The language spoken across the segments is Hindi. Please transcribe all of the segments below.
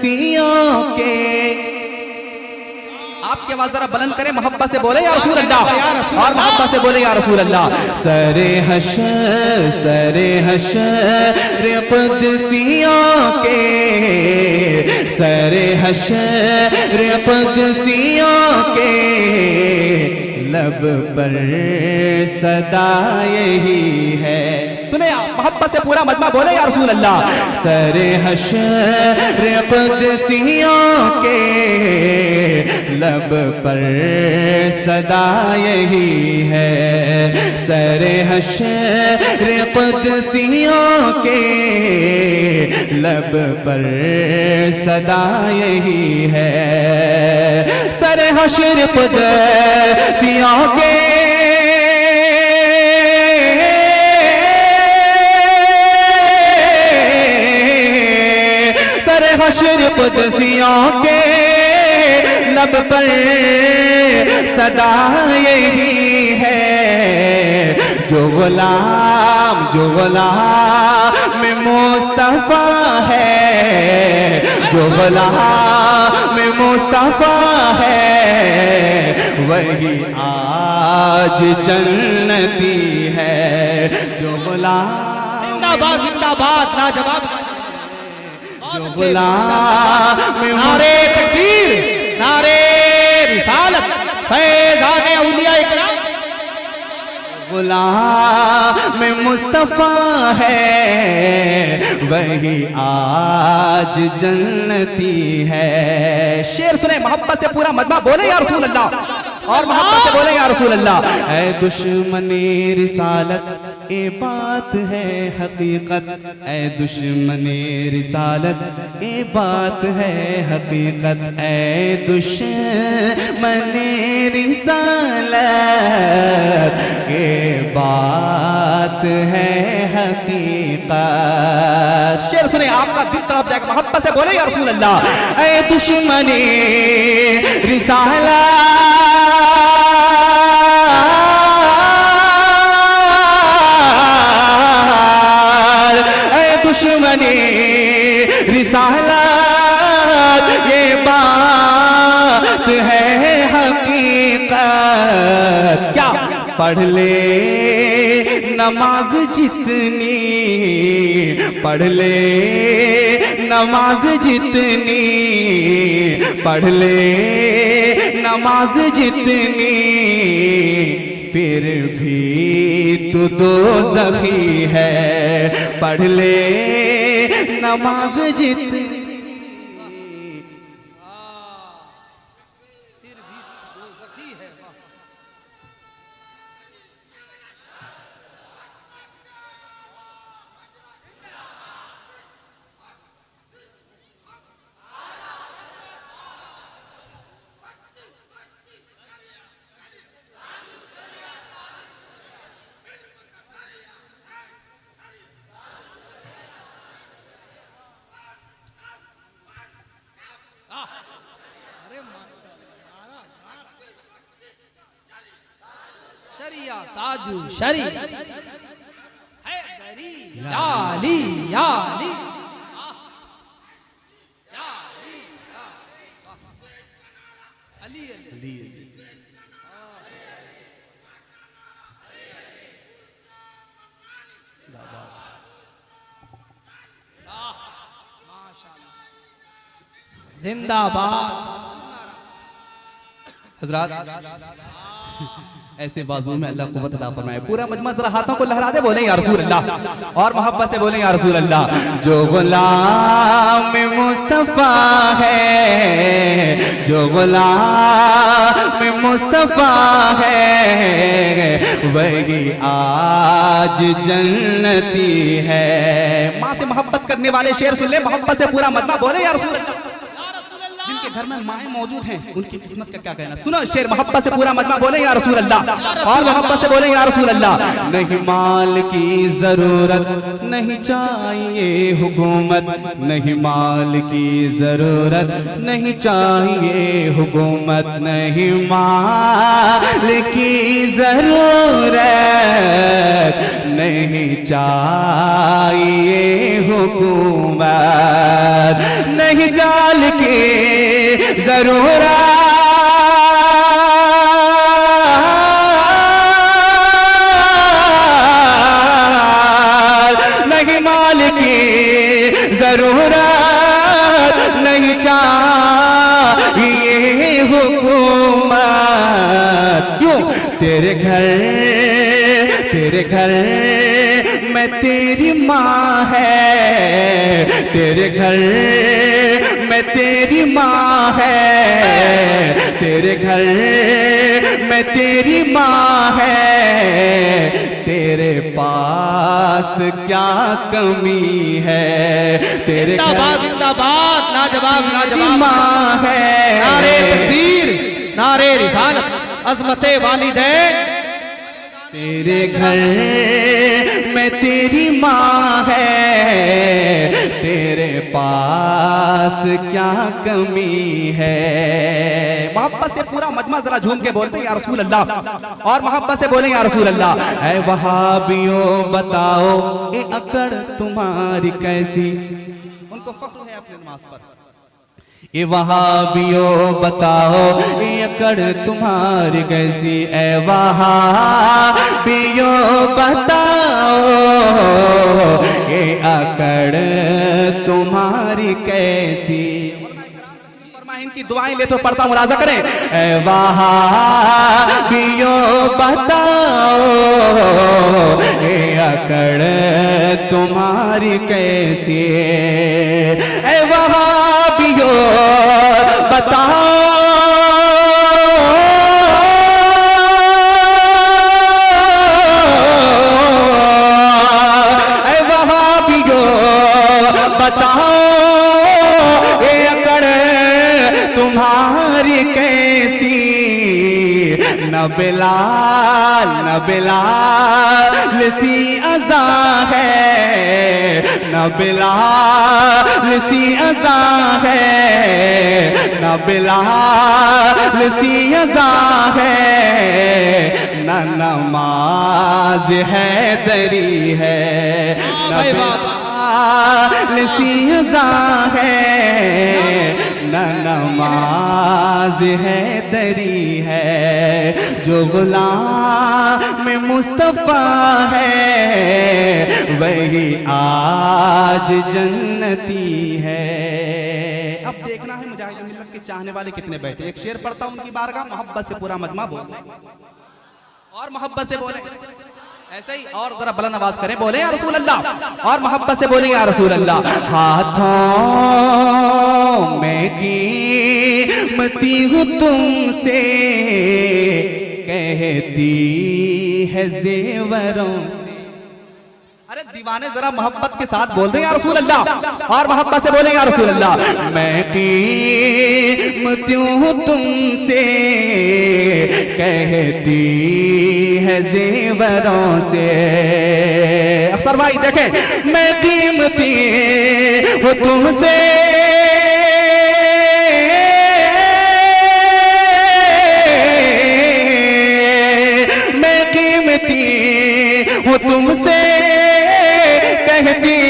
सियों के। आपकी आवाज जरा बुलंद करें, मोहब्बत से बोले या रसूल अल्लाह, और मोहब्बत से बोले या रसूल अल्लाह। सरे हशर क़ुद्सियों के, सरे हशर क़ुद्सियों के, लब पर सदा यही है। सुने आप, मोहब्बत से पूरा मजमा बोले या रसूल अल्लाह। सरे हशर क़ुद्सियों के, लब पर सदा यही है। सरे हशर क़ुद्सियों के, लब पर सदा यही है। सरे हशर क़ुद्सियों के, सरे हशर क़ुद्सियों के, लब पर सदा यही है। जो गुलाम मुस्तफा है, जो गुलाम मुस्तफा है, वही आज जन्नती है। जो गुलाम, जिंदाबाद जिंदाबाद, लाजवाब, जो गुलाम, नारे तकबीर, नारे रिसालत, फैज़ाने औलिया इकराम। गुलाम मुस्तफा है, वही आज जन्नती है। शेर सुने, मोहब्बत से पूरा मजमा बोले या रसूल अल्लाह, और मोहब्बत से बोले या रसूल अल्लाह। ऐ दुश्मने रिसालत ए बात है हकीकत, ऐ दुश्मने रिसालत ए बात है हकीकत, ऐ दुश्मने रिसालत ए बात है हकीकत। शेर सुने, आपका दिल तरफ जाएगा, मोहब्बत से बोले या रसूल अल्लाह। ऐ दुश्मने रिसालत, दुश्मनी रिसालत ये बात है हकीकत। क्या पढ़ ले नमाज जितनी, पढ़ ले नमाज जितनी, पढ़ ले नमाज जितनी, फिर भी तू दोज़खी है। पढ़ ले नमाज जितनी, फिर भी दोज़खी है। शरिया ताजू शरी हैदरी याली याली अली अली जिंदाबाद। हजरात, ऐसे बाजुओं में अल्लाह कुव्वत अता फरमाए। पूरा मजमा जरा हाथों को लहरा दे, बोले या रसूल अल्लाह, और मोहब्बत से बोले या रसूल अल्लाह। जो गुलाम मुस्तफा है, जो गुलाम मुस्तफा है, वही आज जन्नती है। माँ से मोहब्बत करने वाले शेर सुन ले, मोहब्बत से पूरा मजमा बोले या रसूल अल्लाह। जिनके जिनके घर में माएँ मौजूद हैं उनकी किस्मत का क्या कहना। सुनो शेर मोहब्बत से पूरा मजमा बोले या रसूल अल्लाह, और मोहब्बत से बोले या रसूल अल्लाह। नहीं माल की जरूरत नहीं चाहिए हुकूमत, नहीं माल की जरूरत नहीं चाहिए हुकूमत, नहीं माल की जरूरत नहीं चाहिए हुकूमत, नहीं जाल की जरूरत नहीं माल की जरूरत नहीं चाहिए हुकूमत। क्यों तेरे घर में तेरी माँ है, तेरे घर में तेरी माँ है, तेरे घर में तेरी माँ है, तेरे पास क्या कमी है, तेरे घर जिंदाबाद लाजवाब लाजवाब माँ है। नारे तकबीर नारे रिसालत अज़मते वालिदैन। तेरे घर में तेरी माँ है, तेरे पास क्या कमी है। मोहब्बत से पूरा मजमा जरा झूम के बोलते या रसूल अल्लाह, और मोहब्बत से बोले या रसूल अल्लाह। ऐ वहाबियों बताओ ये अकड़ तुम्हारी कैसी, उनको फख्र है अपने नमाज पर। ये वहाबियों बताओ ये अकड़ तुम्हारी कैसी, ए वहाबियों बताओ ये अकड़ तुम्हारी कैसी। इनकी दुआएं ले तो पढ़ता मुलाजा करें। ए वहाबियों बताओ ये अकड़ तुम्हारी कैसी, ए वहाबियों बताओ ए वहाबियों बताओ ये अकड़ तुम्हारी कैसी। न बिलाल सी अज़ा है, न बिलाल सी अज़ा है, न बिलाल सी अज़ा है, न नमाज है दरी है, न बिलाल सी अज़ा है, न नमाज है दरी है। जो गुलाम मुस्तफा है वही आज जन्नती है। अब देखना है मुजाहिद मिल्लत के चाहने वाले कितने बैठे। एक शेर पढ़ता हूं उनकी बारगाह, मोहब्बत से पूरा मजमा बोल और मोहब्बत से बोले ऐसे ही, और जरा बुलंद आवाज करें बोले या रसूल अल्लाह, और मोहब्बत से बोले या रसूल अल्लाह। हाथों में कीमती हूँ तुमसे कहती है जेवरों से। अरे दीवाने जरा मोहब्बत के साथ बोल दे या रसूल अल्लाह, और मोहब्बत से बोले या रसूल अल्लाह। मैं कीमती हूँ तुमसे कहती है जेवरों से। अख्तर भाई देखें, मैं कीमती हूँ तुमसे वो तुमसे कहती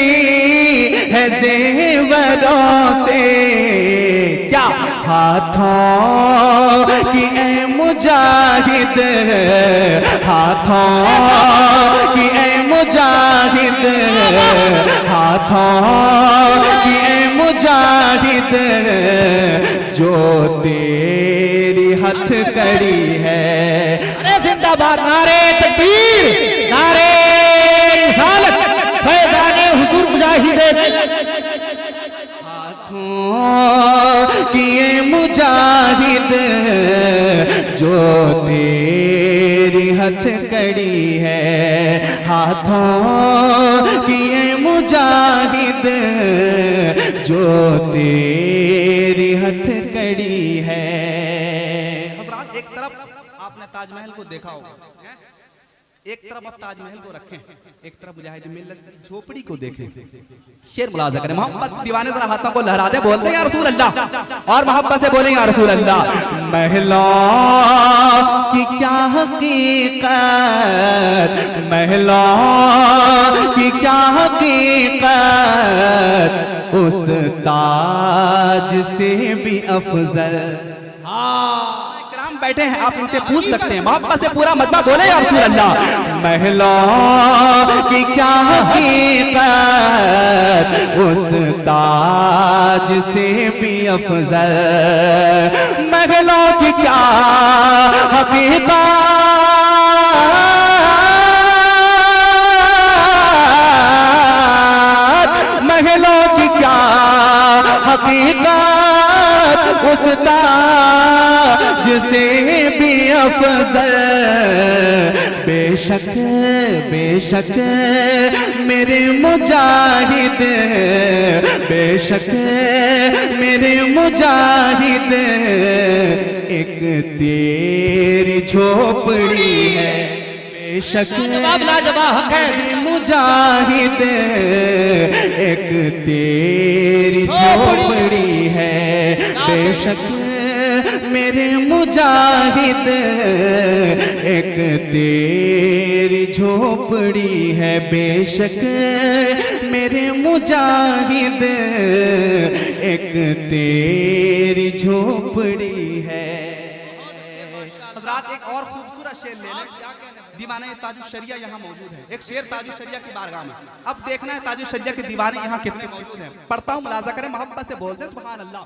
है जेवरों से। क्या हाथों की ए मुजाहिद, हाथों की ए मुजाहिद, हाथों की ए मुजाहिद जो तेरी हथकड़ी है। जिंदाबाद नारे तकबीर नारे रिसालत फैज़ाने हुजूर मुजाहिदीन। हाथों किए मुजाहिद जो तेरी हथकड़ी है, हाथों किए मुजाहिद जो तेरी हथकड़ी है। हज़रात, एक तरफ आपने ताजमहल को देखा होगा, एक तरफ आप ताजमहल को रखें, एक तरफ मुजाहिद मिल्लत की झोपड़ी को देखें। शेर मुलाजा करें, मोहब्बत से दीवाने जरा हाथों को लहरा दे, बोलते हैं या रसूल अल्लाह, और मोहब्बत से बोलें या रसूल अल्लाह। महलों की क्या हकीकत, महलों की क्या हकीकत, उस ताज से भी अफजल। बैठे हैं, आप इनसे पूछ सकते हैं, मोहब्बत से पूरा मजमा बोले या रसूल अल्लाह। महलों की क्या हकीकत, उस ताज से भी अफजल। महलों की क्या हकीकत, महलों की क्या हकीकत, उस ताज से भी अफजल। बेशक बेशक मेरे मुजाहिद, बेशक मेरे मुजाहिद, एक तेरी झोपड़ी है। बेशक मेरे मुजाहिद, एक तेरी झोपड़ी है। बेशक मेरे मुजाहिद, एक तेरी झोपड़ी है। बेशक मेरे मुजाहिद, एक तेरी झोपड़ी है। हज़रात, एक और खूबसूरत शेर ले लें, दीवाने ताजुश शरिया यहाँ मौजूद है। एक शेर ताजुश शरिया की बारगाह में, अब देखना है ताजुश शरिया के दीवाने यहाँ कितने मौजूद हैं। पढ़ता हूँ, मुलाजा करें, मोहब्बत से बोलते हैं सुभान अल्लाह।